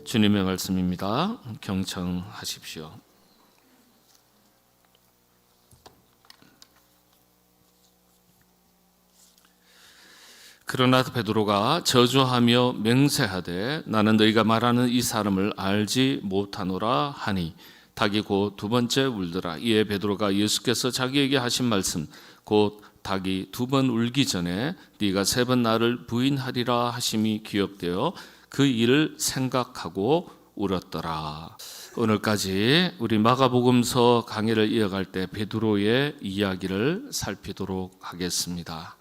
주님의 말씀입니다. 경청하십시오. 그러나 베드로가 저주하며 맹세하되 나는 너희가 말하는 이 사람을 알지 못하노라 하니 닭이 곧 두 번째 울더라. 이에 베드로가 예수께서 자기에게 하신 말씀 곧 닭이 두 번 울기 전에 네가 세 번 나를 부인하리라 하심이 기억되어 그 일을 생각하고 울었더라. 오늘까지 우리 마가복음서 강의를 이어갈 때 베드로의 이야기를 살피도록 하겠습니다.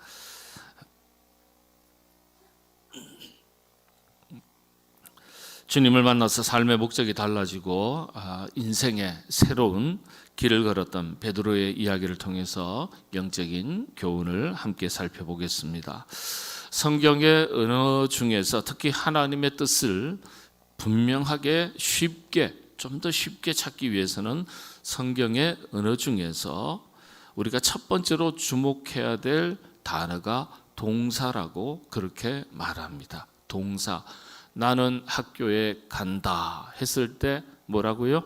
주님을 만나서 삶의 목적이 달라지고 인생의 새로운 길을 걸었던 베드로의 이야기를 통해서 영적인 교훈을 함께 살펴보겠습니다. 성경의 언어 중에서 특히 하나님의 뜻을 분명하게 좀 더 쉽게 찾기 위해서는 성경의 언어 중에서 우리가 첫 번째로 주목해야 될 단어가 동사라고 그렇게 말합니다. 동사. 나는 학교에 간다 했을 때 뭐라고요?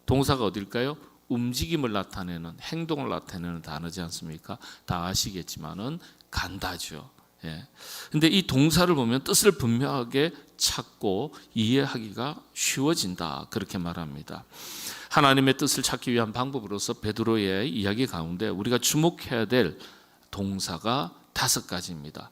동사가 어딜까요? 움직임을 나타내는, 행동을 나타내는 단어지 않습니까? 다 아시겠지만은 간다죠. 근데 이 동사를 보면 뜻을 분명하게 찾고 이해하기가 쉬워진다 그렇게 말합니다. 하나님의 뜻을 찾기 위한 방법으로서 베드로의 이야기 가운데 우리가 주목해야 될 동사가 5가지입니다.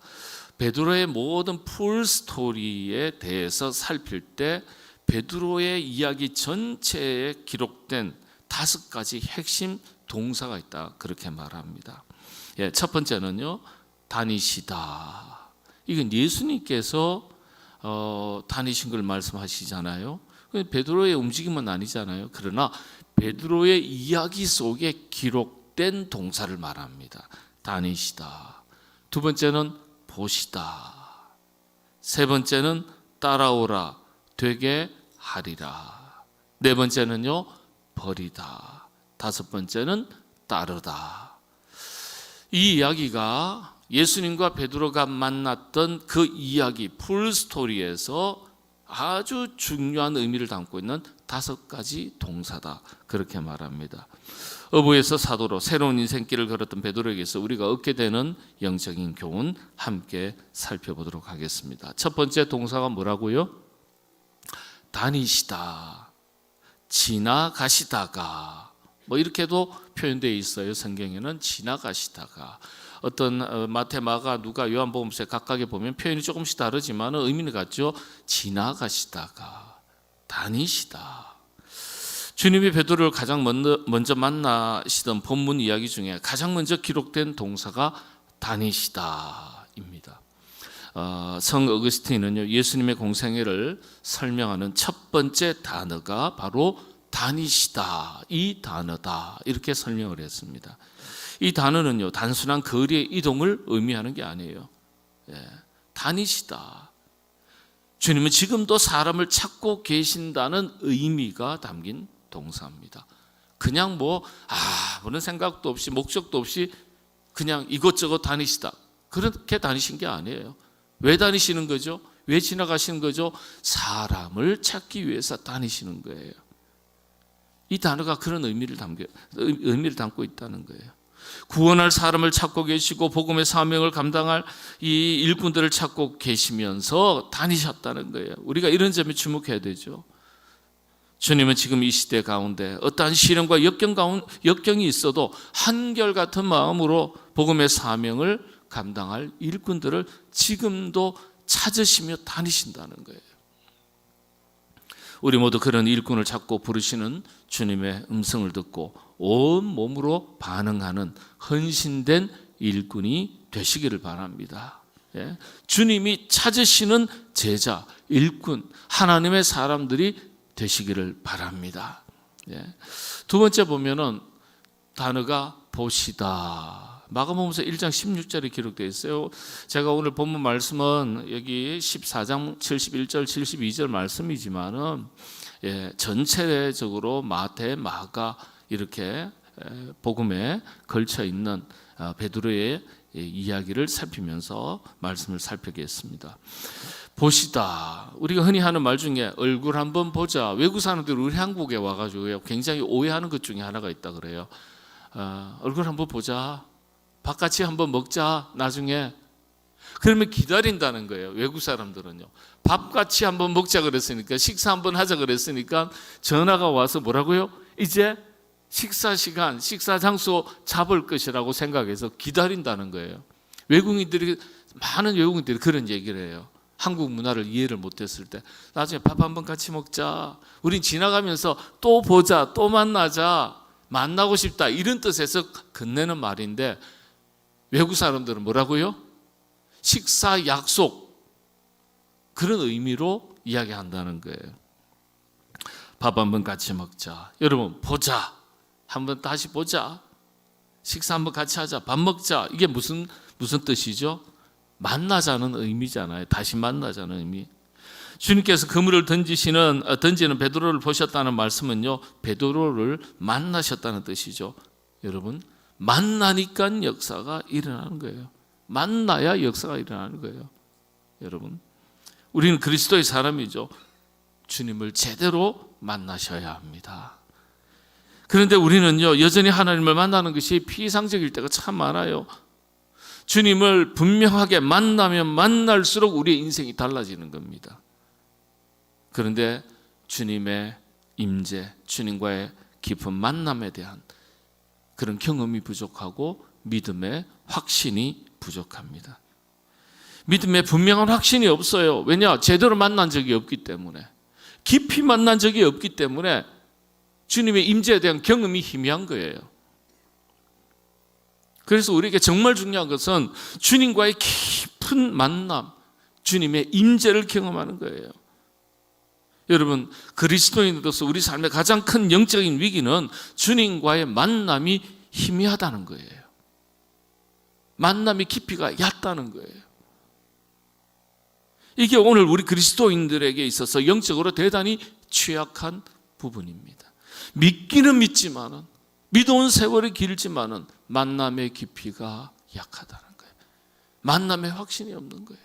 베드로의 모든 풀 스토리에 대해서 살필 때 베드로의 이야기 전체에 기록된 5가지 핵심 동사가 있다 그렇게 말합니다. 첫 번째는요, 다니시다. 이건 예수님께서 다니신 걸 말씀하시잖아요. 베드로의 움직임은 아니잖아요. 그러나 베드로의 이야기 속에 기록된 동사를 말합니다. 다니시다. 두 번째는 보시다. 세 번째는 따라오라 되게 하리라. 네 번째는요, 버리다. 다섯 번째는 따르다. 이 이야기가 예수님과 베드로가 만났던 그 이야기 풀스토리에서 아주 중요한 의미를 담고 있는 5가지 동사다 그렇게 말합니다. 어부에서 사도로 새로운 인생길을 걸었던 베드로에게서 우리가 얻게 되는 영적인 교훈 함께 살펴보도록 하겠습니다. 첫 번째 동사가 뭐라고요? 다니시다, 지나가시다가 이렇게도 표현되어 있어요. 성경에는 지나가시다가. 어떤 마태, 마가, 누가, 요한복음서에 각각에 보면 표현이 조금씩 다르지만 의미는 같죠. 지나가시다가, 다니시다. 주님이 베드로를 가장 먼저 만나시던 본문 이야기 중에 가장 먼저 기록된 동사가 다니시다입니다. 성 어거스틴은요, 예수님의 공생애를 설명하는 첫 번째 단어가 바로 다니시다, 이 단어다 이렇게 설명을 했습니다. 이 단어는요, 단순한 거리의 이동을 의미하는 게 아니에요. 다니시다. 주님은 지금도 사람을 찾고 계신다는 의미가 담긴 동사입니다. 그냥 아무런 생각도 없이 목적도 없이 그냥 이것저것 다니시다. 그렇게 다니신 게 아니에요. 왜 다니시는 거죠? 왜 지나가시는 거죠? 사람을 찾기 위해서 다니시는 거예요. 이 단어가 그런 의미를 담고 있다는 거예요. 구원할 사람을 찾고 계시고 복음의 사명을 감당할 이 일꾼들을 찾고 계시면서 다니셨다는 거예요. 우리가 이런 점에 주목해야 되죠. 주님은 지금 이 시대 가운데 어떠한 시련과 역경이 있어도 한결같은 마음으로 복음의 사명을 감당할 일꾼들을 지금도 찾으시며 다니신다는 거예요. 우리 모두 그런 일꾼을 찾고 부르시는 주님의 음성을 듣고 온 몸으로 반응하는 헌신된 일꾼이 되시기를 바랍니다. 주님이 찾으시는 제자, 일꾼, 하나님의 사람들이 되시기를 바랍니다. 두 번째 보면은 단어가 보시다. 마가복음서 1장 16절에 기록되어 있어요. 제가 오늘 본문 말씀은 여기 14장 71절 72절 말씀이지만은 전체적으로 마태, 마가 이렇게 복음에 걸쳐 있는 베드로의 이야기를 살피면서 말씀을 살펴보겠습니다. 보시다. 우리가 흔히 하는 말 중에 얼굴 한번 보자. 외국 사람들이 우리 한국에 와가지고 굉장히 오해하는 것 중에 하나가 있다 그래요. 얼굴 한번 보자. 밥 같이 한번 먹자. 나중에. 그러면 기다린다는 거예요. 외국 사람들은요. 밥 같이 한번 먹자 그랬으니까, 식사 한번 하자 그랬으니까 전화가 와서 뭐라고요? 이제 식사 시간, 식사 장소 잡을 것이라고 생각해서 기다린다는 거예요. 많은 외국인들이 그런 얘기를 해요. 한국 문화를 이해를 못했을 때 나중에 밥 한번 같이 먹자. 우린 지나가면서 또 보자, 또 만나자, 만나고 싶다 이런 뜻에서 건네는 말인데 외국 사람들은 뭐라고요? 식사 약속 그런 의미로 이야기한다는 거예요. 밥 한번 같이 먹자. 여러분 보자. 한번 다시 보자. 식사 한번 같이 하자. 밥 먹자. 이게 무슨 뜻이죠? 만나자는 의미잖아요. 다시 만나자는 의미. 주님께서 그물을 던지는 베드로를 보셨다는 말씀은요, 베드로를 만나셨다는 뜻이죠. 여러분, 만나니까 역사가 일어나는 거예요. 만나야 역사가 일어나는 거예요. 여러분, 우리는 그리스도의 사람이죠. 주님을 제대로 만나셔야 합니다. 그런데 우리는요, 여전히 하나님을 만나는 것이 피상적일 때가 참 많아요. 주님을 분명하게 만나면 만날수록 우리의 인생이 달라지는 겁니다. 그런데 주님의 임재, 주님과의 깊은 만남에 대한 그런 경험이 부족하고 믿음의 확신이 부족합니다. 믿음의 분명한 확신이 없어요. 왜냐? 제대로 만난 적이 없기 때문에, 깊이 만난 적이 없기 때문에 주님의 임재에 대한 경험이 희미한 거예요. 그래서 우리에게 정말 중요한 것은 주님과의 깊은 만남, 주님의 임재를 경험하는 거예요. 여러분, 그리스도인으로서 우리 삶의 가장 큰 영적인 위기는 주님과의 만남이 희미하다는 거예요. 만남의 깊이가 얕다는 거예요. 이게 오늘 우리 그리스도인들에게 있어서 영적으로 대단히 취약한 부분입니다. 믿기는 믿지만은, 믿어온 세월이 길지만은 만남의 깊이가 약하다는 거예요. 만남의 확신이 없는 거예요.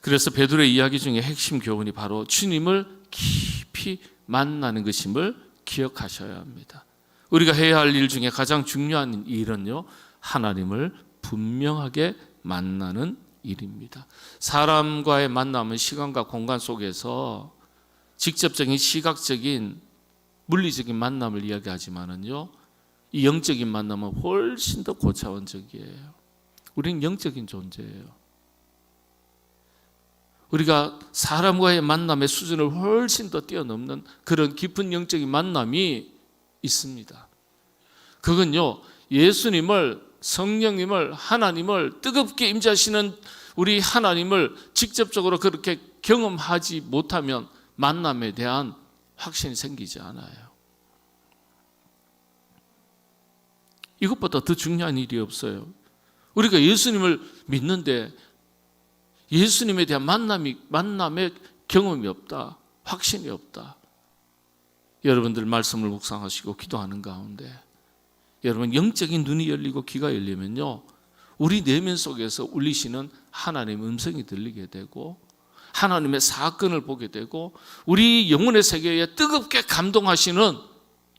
그래서 베드로의 이야기 중에 핵심 교훈이 바로 주님을 깊이 만나는 것임을 기억하셔야 합니다. 우리가 해야 할 일 중에 가장 중요한 일은요, 하나님을 분명하게 만나는 일입니다. 사람과의 만남은 시간과 공간 속에서 직접적인 시각적인 물리적인 만남을 이야기하지만은요, 이 영적인 만남은 훨씬 더 고차원적이에요. 우리는 영적인 존재예요. 우리가 사람과의 만남의 수준을 훨씬 더 뛰어넘는 그런 깊은 영적인 만남이 있습니다. 그건요, 예수님을, 성령님을, 하나님을 뜨겁게 임재하시는 우리 하나님을 직접적으로 그렇게 경험하지 못하면 만남에 대한 확신이 생기지 않아요. 이것보다 더 중요한 일이 없어요. 우리가 예수님을 믿는데 예수님에 대한 만남의 경험이 없다, 확신이 없다. 여러분들 말씀을 묵상하시고 기도하는 가운데 여러분 영적인 눈이 열리고 귀가 열리면요, 우리 내면 속에서 울리시는 하나님의 음성이 들리게 되고 하나님의 사건을 보게 되고 우리 영혼의 세계에 뜨겁게 감동하시는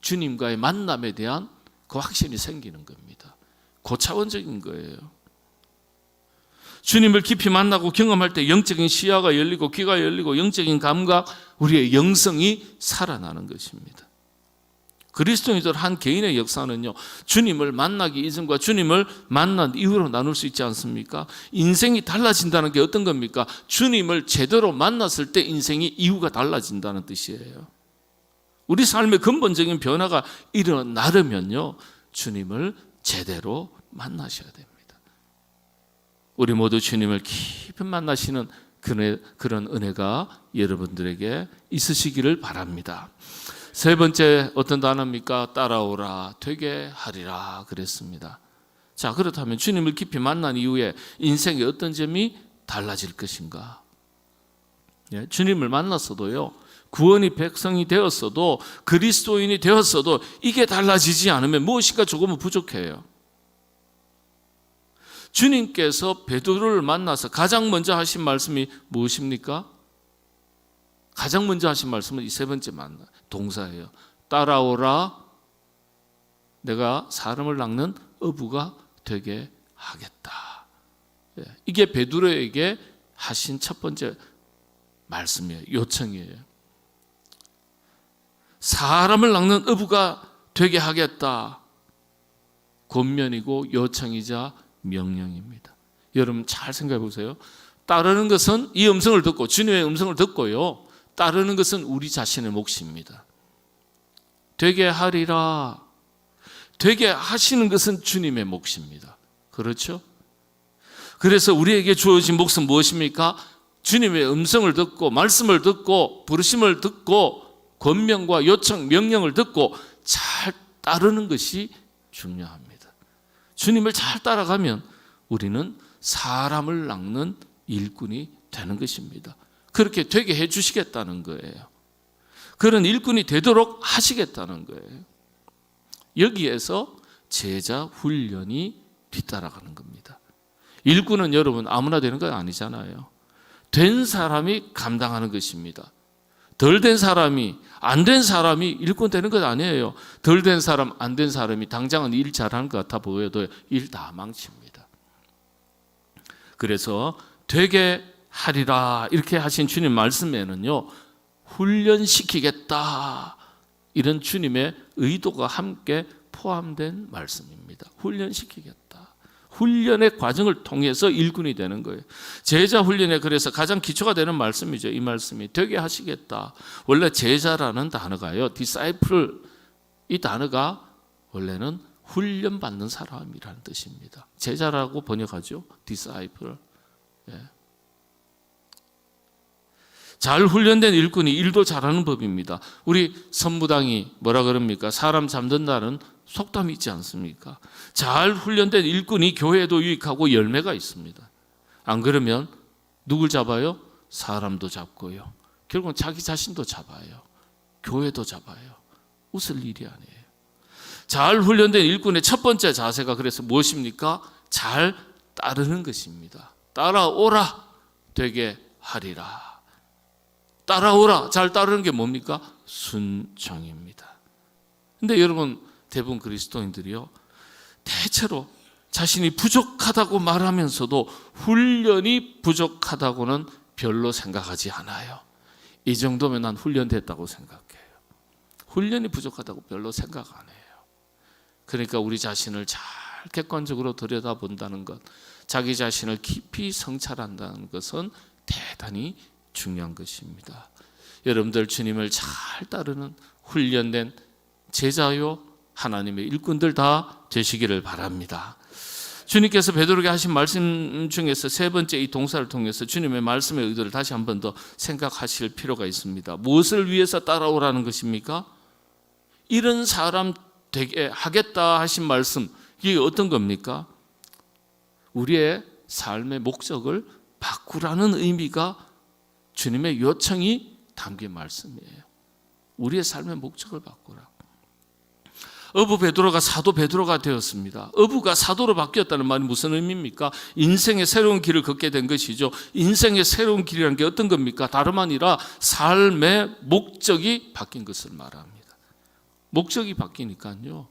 주님과의 만남에 대한 그 확신이 생기는 겁니다. 고차원적인 거예요. 주님을 깊이 만나고 경험할 때 영적인 시야가 열리고 귀가 열리고 영적인 감각, 우리의 영성이 살아나는 것입니다. 그리스도인들 한 개인의 역사는요, 주님을 만나기 이전과 주님을 만난 이후로 나눌 수 있지 않습니까? 인생이 달라진다는 게 어떤 겁니까? 주님을 제대로 만났을 때 인생이 이후가 달라진다는 뜻이에요. 우리 삶의 근본적인 변화가 일어나려면요, 주님을 제대로 만나셔야 됩니다. 우리 모두 주님을 깊이 만나시는 그런 은혜가 여러분들에게 있으시기를 바랍니다. 세 번째 어떤 단어입니까? 따라오라 되게 하리라 그랬습니다. 자, 그렇다면 주님을 깊이 만난 이후에 인생의 어떤 점이 달라질 것인가? 예, 주님을 만났어도요, 구원이 백성이 되었어도, 그리스도인이 되었어도 이게 달라지지 않으면 무엇인가 조금은 부족해요. 주님께서 베드로를 만나서 가장 먼저 하신 말씀이 무엇입니까? 가장 먼저 하신 말씀은 이 세 번째 동사예요. 따라오라, 내가 사람을 낚는 어부가 되게 하겠다. 이게 베드로에게 하신 첫 번째 말씀이에요. 요청이에요. 사람을 낚는 어부가 되게 하겠다. 권면이고 요청이자 명령입니다. 여러분 잘 생각해 보세요. 따르는 것은 이 음성을 듣고, 주님의 음성을 듣고요, 따르는 것은 우리 자신의 몫입니다. 되게 하리라. 되게 하시는 것은 주님의 몫입니다. 그렇죠? 그래서 우리에게 주어진 몫은 무엇입니까? 주님의 음성을 듣고, 말씀을 듣고, 부르심을 듣고, 권명과 요청, 명령을 듣고 잘 따르는 것이 중요합니다. 주님을 잘 따라가면 우리는 사람을 낚는 일꾼이 되는 것입니다. 그렇게 되게 해 주시겠다는 거예요. 그런 일꾼이 되도록 하시겠다는 거예요. 여기에서 제자 훈련이 뒤따라가는 겁니다. 일꾼은 여러분 아무나 되는 건 아니잖아요. 된 사람이 감당하는 것입니다. 덜 된 사람이, 안 된 사람이 일꾼 되는 것 아니에요. 덜 된 사람, 안 된 사람이 당장은 일 잘하는 것 같아 보여도 일 다 망칩니다. 그래서 되게 하리라 이렇게 하신 주님 말씀에는요, 훈련시키겠다, 이런 주님의 의도가 함께 포함된 말씀입니다. 훈련시키겠다. 훈련의 과정을 통해서 일꾼이 되는 거예요. 제자 훈련에 그래서 가장 기초가 되는 말씀이죠. 이 말씀이 되게 하시겠다. 원래 제자라는 단어가요, disciple, 이 단어가 원래는 훈련받는 사람이라는 뜻입니다. 제자라고 번역하죠. disciple. 잘 훈련된 일꾼이 일도 잘하는 법입니다. 우리 선무당이 뭐라 그럽니까? 사람 잡는다는 속담이 있지 않습니까? 잘 훈련된 일꾼이 교회에도 유익하고 열매가 있습니다. 안 그러면 누굴 잡아요? 사람도 잡고요, 결국은 자기 자신도 잡아요. 교회도 잡아요. 웃을 일이 아니에요. 잘 훈련된 일꾼의 첫 번째 자세가 그래서 무엇입니까? 잘 따르는 것입니다. 따라오라, 되게 하리라. 따라오라, 잘 따르는 게 뭡니까? 순종입니다. 근데 여러분, 대부분 그리스도인들이요, 대체로 자신이 부족하다고 말하면서도 훈련이 부족하다고는 별로 생각하지 않아요. 이 정도면 난 훈련됐다고 생각해요. 훈련이 부족하다고 별로 생각 안 해요. 그러니까 우리 자신을 잘 객관적으로 들여다본다는 것, 자기 자신을 깊이 성찰한다는 것은 대단히 중요한 것입니다. 여러분들 주님을 잘 따르는 훈련된 제자요, 하나님의 일꾼들 다 되시기를 바랍니다. 주님께서 베드로에게 하신 말씀 중에서 세 번째 이 동사를 통해서 주님의 말씀의 의도를 다시 한 번 더 생각하실 필요가 있습니다. 무엇을 위해서 따라오라는 것입니까? 이런 사람 되게 하겠다 하신 말씀, 이게 어떤 겁니까? 우리의 삶의 목적을 바꾸라는 의미가 주님의 요청이 담긴 말씀이에요. 우리의 삶의 목적을 바꾸라. 어부 베드로가 사도 베드로가 되었습니다. 어부가 사도로 바뀌었다는 말이 무슨 의미입니까? 인생의 새로운 길을 걷게 된 것이죠. 인생의 새로운 길이라는 게 어떤 겁니까? 다름 아니라 삶의 목적이 바뀐 것을 말합니다. 목적이 바뀌니까요,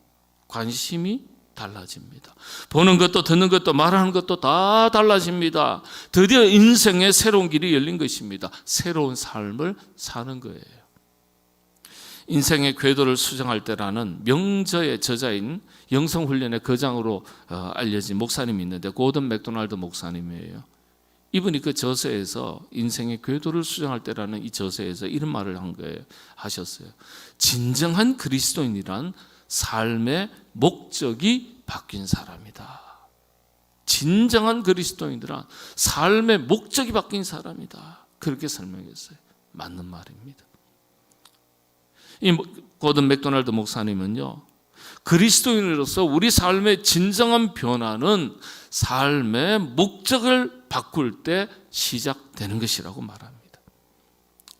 관심이 달라집니다. 보는 것도 듣는 것도 말하는 것도 다 달라집니다. 드디어 인생의 새로운 길이 열린 것입니다. 새로운 삶을 사는 거예요. 인생의 궤도를 수정할 때라는 명저의 저자인 영성훈련의 거장으로 알려진 목사님이 있는데, 고든 맥도날드 목사님이에요. 이분이 그 저서에서 인생의 궤도를 수정할 때라는 이 저서에서 이런 말을 한 거예요. 하셨어요. 진정한 그리스도인이란 삶의 목적이 바뀐 사람이다. 진정한 그리스도인들은 삶의 목적이 바뀐 사람이다. 그렇게 설명했어요. 맞는 말입니다. 이 고든 맥도날드 목사님은요, 그리스도인으로서 우리 삶의 진정한 변화는 삶의 목적을 바꿀 때 시작되는 것이라고 말합니다.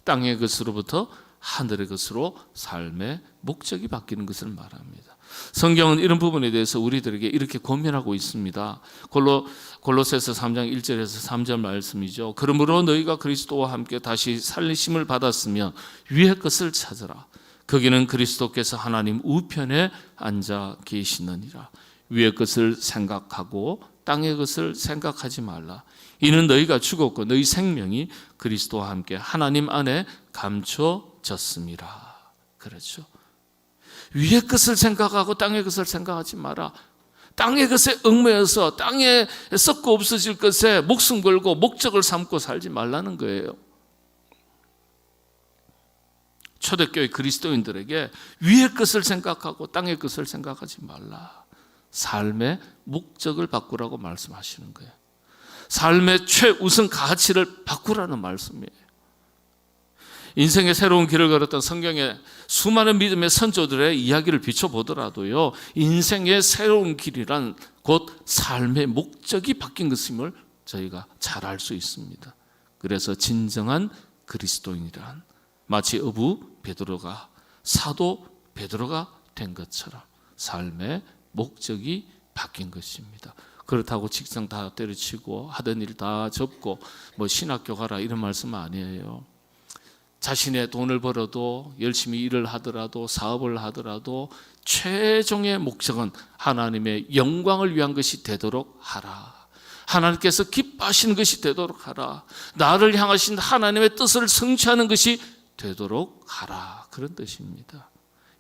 땅의 것으로부터 하늘의 것으로 삶의 목적이 바뀌는 것을 말합니다. 성경은 이런 부분에 대해서 우리들에게 이렇게 권면하고 있습니다. 골로새서 3장 1절에서 3절 말씀이죠. 그러므로 너희가 그리스도와 함께 다시 살리심을 받았으면 위의 것을 찾으라. 거기는 그리스도께서 하나님 우편에 앉아 계시느니라. 위의 것을 생각하고 땅의 것을 생각하지 말라. 이는 너희가 죽었고 너희 생명이 그리스도와 함께 하나님 안에 감춰졌음이라. 그렇죠. 위의 것을 생각하고 땅의 것을 생각하지 마라. 땅의 것에 얽매여서 땅에 썩고 없어질 것에 목숨 걸고 목적을 삼고 살지 말라는 거예요. 초대교회 그리스도인들에게 위의 것을 생각하고 땅의 것을 생각하지 말라. 삶의 목적을 바꾸라고 말씀하시는 거예요. 삶의 최우선 가치를 바꾸라는 말씀이에요. 인생의 새로운 길을 걸었던 성경의 수많은 믿음의 선조들의 이야기를 비춰보더라도요, 인생의 새로운 길이란 곧 삶의 목적이 바뀐 것임을 저희가 잘 알 수 있습니다. 그래서 진정한 그리스도인이란 마치 어부 베드로가 사도 베드로가 된 것처럼 삶의 목적이 바뀐 것입니다. 그렇다고 직장 다 때려치고 하던 일 다 접고 뭐 신학교 가라 이런 말씀 아니에요. 자신의 돈을 벌어도 열심히 일을 하더라도 사업을 하더라도 최종의 목적은 하나님의 영광을 위한 것이 되도록 하라. 하나님께서 기뻐하시는 것이 되도록 하라. 나를 향하신 하나님의 뜻을 성취하는 것이 되도록 하라. 그런 뜻입니다.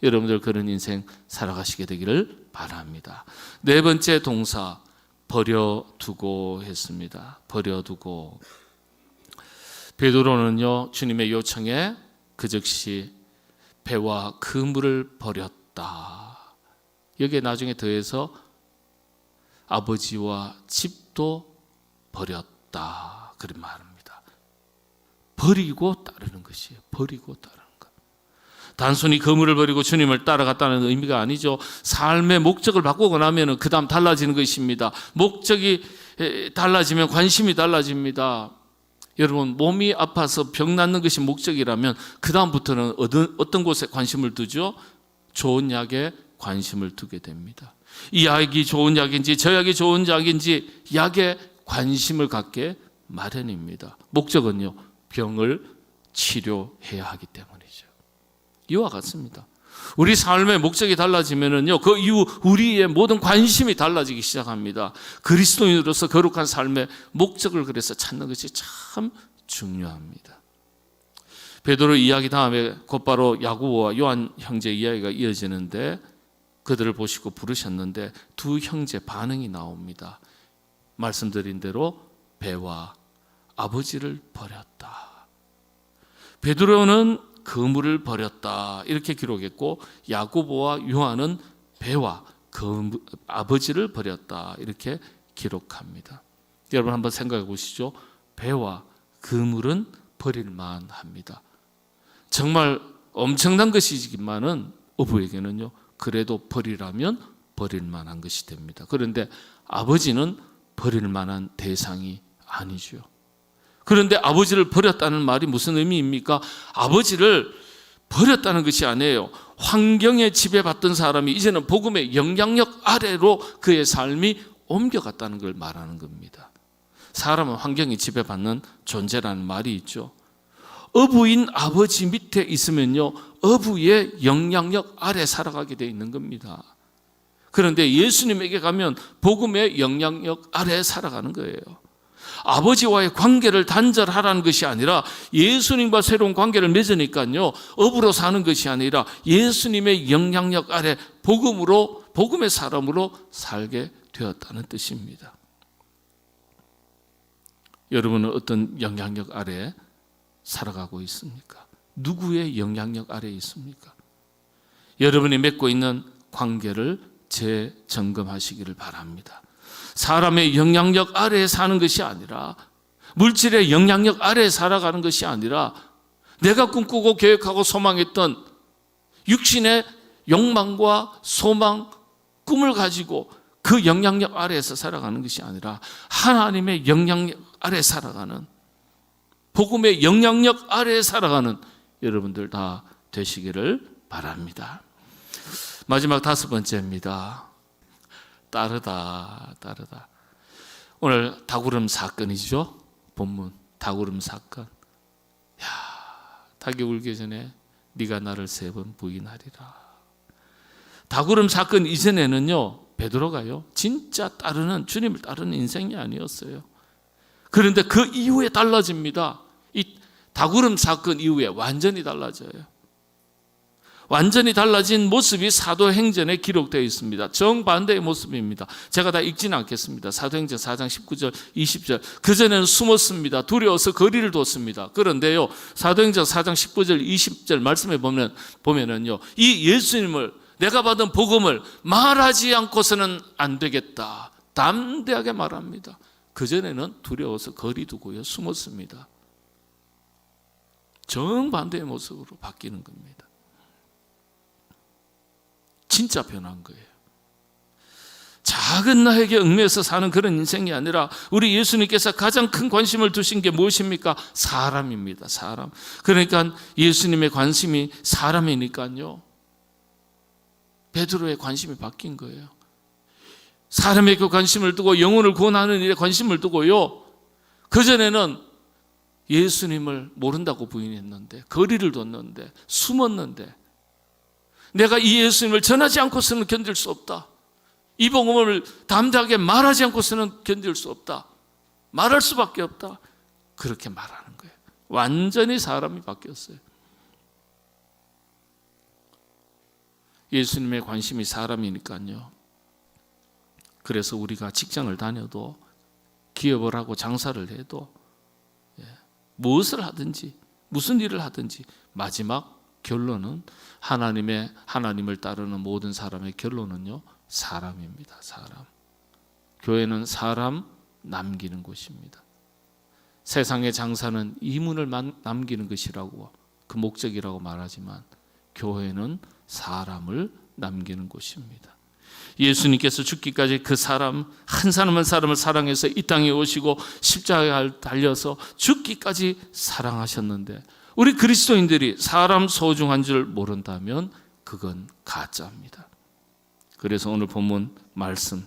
여러분들 그런 인생 살아가시게 되기를 바랍니다. 네 번째 동사, 버려두고 했습니다. 버려두고. 베드로는요, 주님의 요청에 그 즉시 배와 그물을 버렸다. 여기에 나중에 더해서 아버지와 집도 버렸다. 그런 말입니다. 버리고 따르는 것이에요. 버리고 따르는 것. 단순히 그물을 버리고 주님을 따라갔다는 의미가 아니죠. 삶의 목적을 바꾸고 나면 그 다음 달라지는 것입니다. 목적이 달라지면 관심이 달라집니다. 여러분, 몸이 아파서 병 낫는 것이 목적이라면 그 다음부터는 어떤 곳에 관심을 두죠? 좋은 약에 관심을 두게 됩니다. 이 약이 좋은 약인지 저 약이 좋은 약인지 약에 관심을 갖게 마련입니다. 목적은요, 병을 치료해야 하기 때문이죠. 이와 같습니다. 우리 삶의 목적이 달라지면은요, 그 이후 우리의 모든 관심이 달라지기 시작합니다. 그리스도인으로서 거룩한 삶의 목적을 그래서 찾는 것이 참 중요합니다. 베드로 이야기 다음에 곧바로 야고보와 요한 형제 이야기가 이어지는데 그들을 보시고 부르셨는데 두 형제 반응이 나옵니다. 말씀드린 대로 배와 아버지를 버렸다. 베드로는 그물을 버렸다 이렇게 기록했고 야고보와 요한은 배와 아버지를 버렸다 이렇게 기록합니다. 여러분 한번 생각해 보시죠. 배와 그물은 버릴만 합니다. 정말 엄청난 것이지만은 어부에게는요, 그래도 버리라면 버릴만한 것이 됩니다. 그런데 아버지는 버릴만한 대상이 아니죠. 그런데 아버지를 버렸다는 말이 무슨 의미입니까? 아버지를 버렸다는 것이 아니에요. 환경에 지배받던 사람이 이제는 복음의 영향력 아래로 그의 삶이 옮겨갔다는 걸 말하는 겁니다. 사람은 환경에 지배받는 존재라는 말이 있죠. 어부인 아버지 밑에 있으면요, 어부의 영향력 아래 살아가게 돼 있는 겁니다. 그런데 예수님에게 가면 복음의 영향력 아래 살아가는 거예요. 아버지와의 관계를 단절하라는 것이 아니라 예수님과 새로운 관계를 맺으니까요, 업으로 사는 것이 아니라 예수님의 영향력 아래 복음의 사람으로 살게 되었다는 뜻입니다. 여러분은 어떤 영향력 아래 살아가고 있습니까? 누구의 영향력 아래 있습니까? 여러분이 맺고 있는 관계를 재점검하시기를 바랍니다. 사람의 영향력 아래에 사는 것이 아니라, 물질의 영향력 아래에 살아가는 것이 아니라, 내가 꿈꾸고 계획하고 소망했던 육신의 욕망과 소망, 꿈을 가지고 그 영향력 아래에서 살아가는 것이 아니라 하나님의 영향력 아래에 살아가는, 복음의 영향력 아래에 살아가는 여러분들 다 되시기를 바랍니다. 마지막 5번째입니다. 따르다. 오늘 닭울음 사건이죠. 본문 닭울음 사건. 닭이 울기 전에 네가 나를 3번 부인하리라. 닭울음 사건 이전에는요, 베드로가요 진짜 주님을 따르는 인생이 아니었어요. 그런데 그 이후에 달라집니다. 이 닭울음 사건 이후에 완전히 달라져요. 완전히 달라진 모습이 사도행전에 기록되어 있습니다. 정반대의 모습입니다. 제가 다 읽지는 않겠습니다. 사도행전 4장 19절 20절. 그전에는 숨었습니다. 두려워서 거리를 뒀습니다. 그런데요, 사도행전 4장 19절 20절 말씀에 보면은요, 이 예수님을, 내가 받은 복음을 말하지 않고서는 안 되겠다, 담대하게 말합니다. 그전에는 두려워서 거리 두고요, 숨었습니다. 정반대의 모습으로 바뀌는 겁니다. 진짜 변한 거예요. 작은 나에게 얽매여서 사는 그런 인생이 아니라 우리 예수님께서 가장 큰 관심을 두신 게 무엇입니까? 사람입니다. 사람. 그러니까 예수님의 관심이 사람이니까요, 베드로의 관심이 바뀐 거예요. 사람에게 관심을 두고 영혼을 구원하는 일에 관심을 두고요, 그전에는 예수님을 모른다고 부인했는데, 거리를 뒀는데, 숨었는데, 내가 이 예수님을 전하지 않고서는 견딜 수 없다, 이 복음을 담대하게 말하지 않고서는 견딜 수 없다, 말할 수밖에 없다, 그렇게 말하는 거예요. 완전히 사람이 바뀌었어요. 예수님의 관심이 사람이니까요, 그래서 우리가 직장을 다녀도, 기업을 하고 장사를 해도, 무엇을 하든지 무슨 일을 하든지 마지막 결론은 하나님을 따르는 모든 사람의 결론은요, 사람입니다. 사람. 교회는 사람 남기는 곳입니다. 세상의 장사는 이문을 남기는 것이라고, 그 목적이라고 말하지만, 교회는 사람을 남기는 곳입니다. 예수님께서 죽기까지 그 사람 한 사람 한 사람을 사랑해서 이 땅에 오시고 십자가에 달려서 죽기까지 사랑하셨는데, 우리 그리스도인들이 사람 소중한 줄 모른다면 그건 가짜입니다. 그래서 오늘 본문 말씀,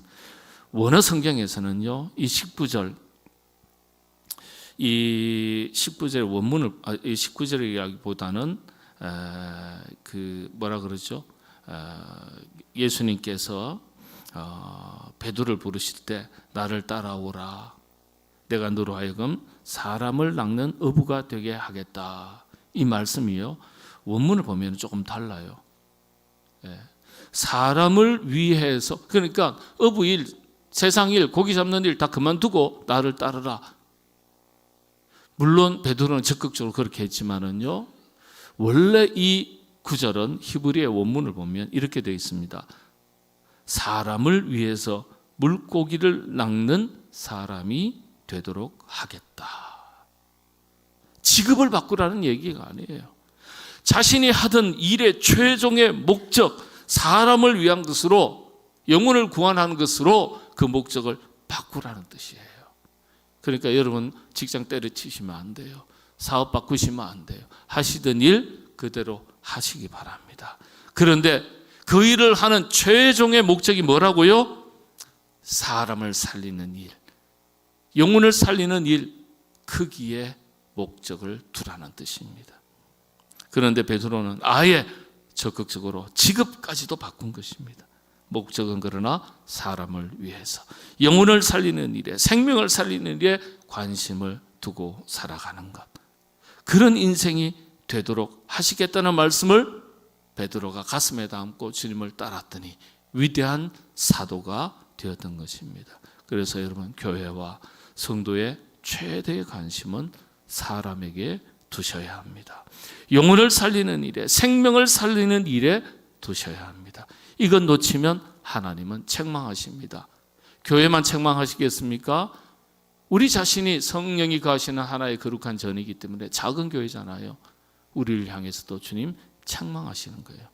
원어 성경에서는요, 이 19절 원문을, 이 19절의 이야기보다는 뭐라 그러죠? 예수님께서 베드로를 부르실 때 나를 따라오라, 내가 너로 하여금 사람을 낚는 어부가 되게 하겠다, 이 말씀이요, 원문을 보면 조금 달라요. 사람을 위해서, 그러니까 어부 일, 세상 일, 고기 잡는 일 다 그만두고 나를 따르라. 물론 베드로는 적극적으로 그렇게 했지만은요, 원래 이 구절은 히브리의 원문을 보면 이렇게 되어 있습니다. 사람을 위해서 물고기를 낚는 사람이 되도록 하겠다. 직업을 바꾸라는 얘기가 아니에요. 자신이 하던 일의 최종의 목적, 사람을 위한 것으로, 영혼을 구원하는 것으로 그 목적을 바꾸라는 뜻이에요. 그러니까 여러분, 직장 때려치시면 안 돼요. 사업 바꾸시면 안 돼요. 하시던 일 그대로 하시기 바랍니다. 그런데 그 일을 하는 최종의 목적이 뭐라고요? 사람을 살리는 일, 영혼을 살리는 일, 크기에 목적을 두라는 뜻입니다. 그런데 베드로는 아예 적극적으로 직업까지도 바꾼 것입니다. 목적은 그러나 사람을 위해서, 영혼을 살리는 일에, 생명을 살리는 일에 관심을 두고 살아가는 것, 그런 인생이 되도록 하시겠다는 말씀을 베드로가 가슴에 담고 주님을 따랐더니 위대한 사도가 되었던 것입니다. 그래서 여러분, 교회와 성도의 최대의 관심은 사람에게 두셔야 합니다. 영혼을 살리는 일에, 생명을 살리는 일에 두셔야 합니다. 이건 놓치면 하나님은 책망하십니다. 교회만 책망하시겠습니까? 우리 자신이 성령이 거하시는 하나의 거룩한 전이기 때문에, 작은 교회잖아요. 우리를 향해서도 주님 책망하시는 거예요.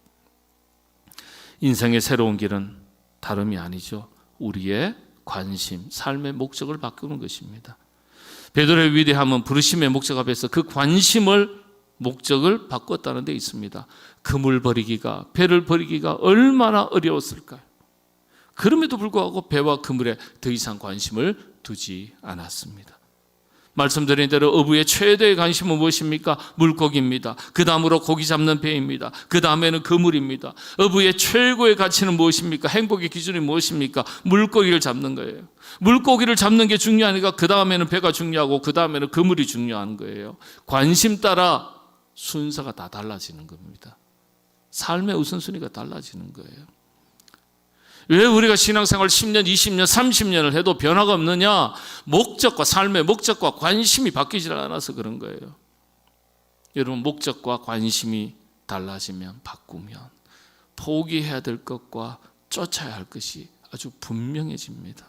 인생의 새로운 길은 다름이 아니죠. 우리의 관심, 삶의 목적을 바꾸는 것입니다. 베드로의 위대함은 부르심의 목적 앞에서 그 관심을 목적을 바꿨다는 데 있습니다. 금을 버리기가, 배를 버리기가 얼마나 어려웠을까요? 그럼에도 불구하고 배와 그물에 더 이상 관심을 두지 않았습니다. 말씀드린 대로 어부의 최대의 관심은 무엇입니까? 물고기입니다. 그 다음으로 고기 잡는 배입니다. 그 다음에는 그물입니다. 어부의 최고의 가치는 무엇입니까? 행복의 기준이 무엇입니까? 물고기를 잡는 거예요. 물고기를 잡는 게 중요하니까 그 다음에는 배가 중요하고 그 다음에는 그물이 중요한 거예요. 관심 따라 순서가 다 달라지는 겁니다. 삶의 우선순위가 달라지는 거예요. 왜 우리가 신앙생활 10년, 20년, 30년을 해도 변화가 없느냐? 목적과 삶의 목적과 관심이 바뀌지 않아서 그런 거예요. 여러분, 목적과 관심이 달라지면, 바꾸면 포기해야 될 것과 쫓아야 할 것이 아주 분명해집니다.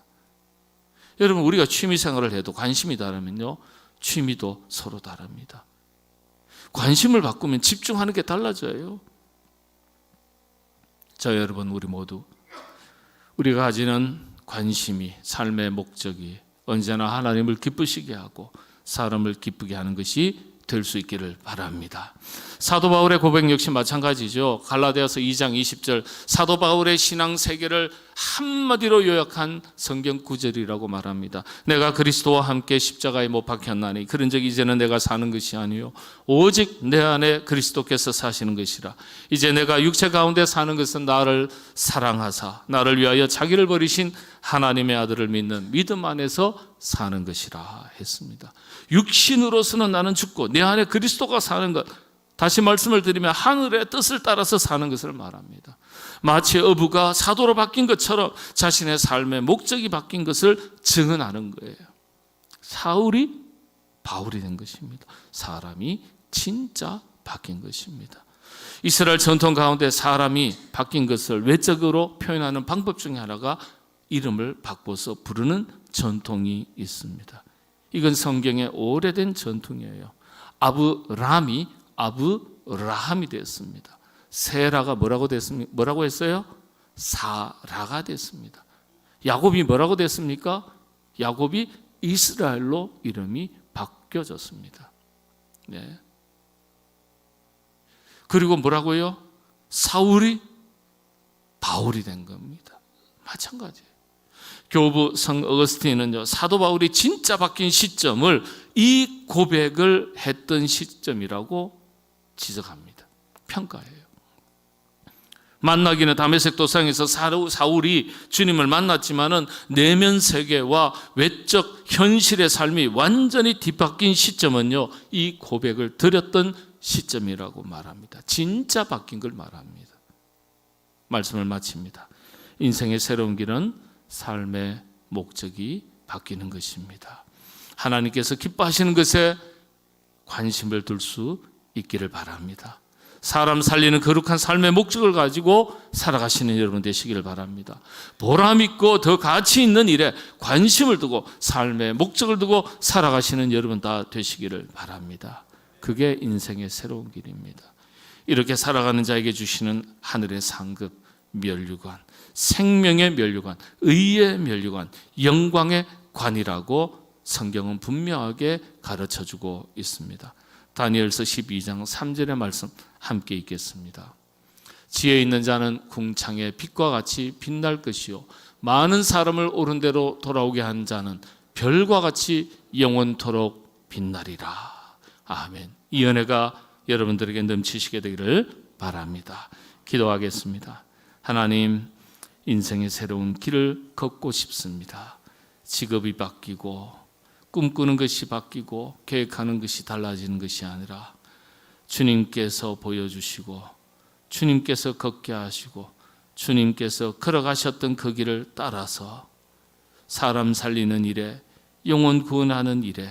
여러분, 우리가 취미생활을 해도 관심이 다르면요, 취미도 서로 다릅니다. 관심을 바꾸면 집중하는 게 달라져요. 자, 여러분, 우리 모두 우리가 가지는 관심이, 삶의 목적이 언제나 하나님을 기쁘시게 하고 사람을 기쁘게 하는 것이 될 수 있기를 바랍니다. 사도 바울의 고백 역시 마찬가지죠. 갈라디아서 2장 20절, 사도 바울의 신앙 세계를 한마디로 요약한 성경 구절이라고 말합니다. 내가 그리스도와 함께 십자가에 못 박혔나니 그런즉 이제는 내가 사는 것이 아니요 오직 내 안에 그리스도께서 사시는 것이라. 이제 내가 육체 가운데 사는 것은 나를 사랑하사 나를 위하여 자기를 버리신 하나님의 아들을 믿는 믿음 안에서 사는 것이라 했습니다. 육신으로서는 나는 죽고 내 안에 그리스도가 사는 것, 다시 말씀을 드리면 하늘의 뜻을 따라서 사는 것을 말합니다. 마치 어부가 사도로 바뀐 것처럼 자신의 삶의 목적이 바뀐 것을 증언하는 거예요. 사울이 바울이 된 것입니다. 사람이 진짜 바뀐 것입니다. 이스라엘 전통 가운데 사람이 바뀐 것을 외적으로 표현하는 방법 중에 하나가 이름을 바꿔서 부르는 전통이 있습니다. 이건 성경의 오래된 전통이에요. 아브라함이 아브라함이 됐습니다. 세라가 뭐라고 했어요? 사라가 됐습니다. 야곱이 뭐라고 됐습니까? 야곱이 이스라엘로 이름이 바뀌어졌습니다. 네. 그리고 뭐라고요? 사울이 바울이 된 겁니다. 마찬가지예요. 교부 성 어거스틴은요, 사도 바울이 진짜 바뀐 시점을 이 고백을 했던 시점이라고 지적합니다. 평가해요. 만나기는 다메섹 도상에서 사울이 주님을 만났지만은 내면 세계와 외적 현실의 삶이 완전히 뒤바뀐 시점은요, 이 고백을 드렸던 시점이라고 말합니다. 진짜 바뀐 걸 말합니다. 말씀을 마칩니다. 인생의 새로운 길은 삶의 목적이 바뀌는 것입니다. 하나님께서 기뻐하시는 것에 관심을 둘 수 있기를 바랍니다. 사람 살리는 거룩한 삶의 목적을 가지고 살아가시는 여러분 되시기를 바랍니다. 보람 있고 더 가치 있는 일에 관심을 두고 삶의 목적을 두고 살아가시는 여러분 다 되시기를 바랍니다. 그게 인생의 새로운 길입니다. 이렇게 살아가는 자에게 주시는 하늘의 상급, 면류관, 생명의 면류관, 의의 면류관, 영광의 관이라고 성경은 분명하게 가르쳐주고 있습니다. 다니엘서 12장 3절의 말씀 함께 읽겠습니다. 지혜 있는 자는 궁창의 빛과 같이 빛날 것이요 많은 사람을 옳은 대로 돌아오게 한 자는 별과 같이 영원토록 빛나리라. 아멘. 이 은혜가 여러분들에게 넘치시게 되기를 바랍니다. 기도하겠습니다. 하나님, 인생의 새로운 길을 걷고 싶습니다. 직업이 바뀌고 꿈꾸는 것이 바뀌고 계획하는 것이 달라지는 것이 아니라 주님께서 보여주시고 주님께서 걷게 하시고 주님께서 걸어가셨던 그 길을 따라서 사람 살리는 일에, 영혼 구원하는 일에,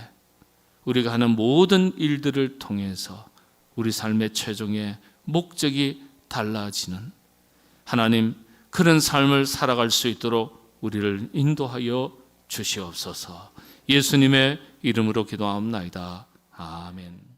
우리가 하는 모든 일들을 통해서 우리 삶의 최종의 목적이 달라지는 하나님, 그런 삶을 살아갈 수 있도록 우리를 인도하여 주시옵소서. 예수님의 이름으로 기도하옵나이다. 아멘.